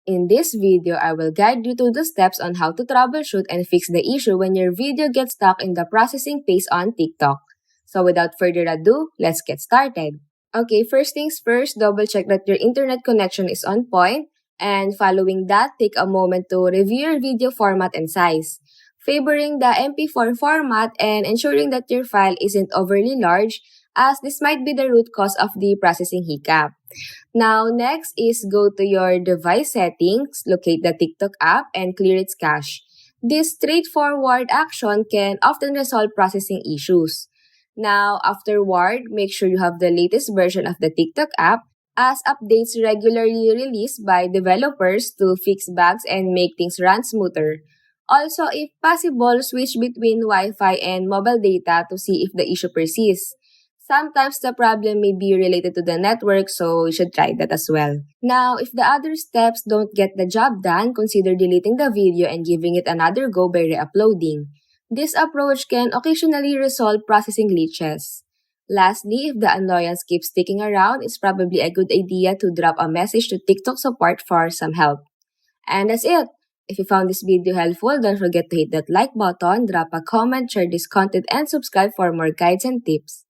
In this video, I will guide you through the steps on how to troubleshoot and fix the issue when your video gets stuck in the processing phase on TikTok. So without further ado, let's get started. Okay, first things first, double check that your internet connection is on point, and following that, take a moment to review your video format and size, favoring the MP4 format and ensuring that your file isn't overly large, as this might be the root cause of the processing hiccup. Now, next is go to your device settings, locate the TikTok app, and clear its cache. This straightforward action can often resolve processing issues. Now, afterward, make sure you have the latest version of the TikTok app, as updates regularly released by developers to fix bugs and make things run smoother. Also, if possible, switch between Wi-Fi and mobile data to see if the issue persists. Sometimes the problem may be related to the network, so you should try that as well. Now, if the other steps don't get the job done, consider deleting the video and giving it another go by re-uploading. This approach can occasionally resolve processing glitches. Lastly, if the annoyance keeps sticking around, it's probably a good idea to drop a message to TikTok support for some help. And that's it. If you found this video helpful, don't forget to hit that like button, drop a comment, share this content, and subscribe for more guides and tips.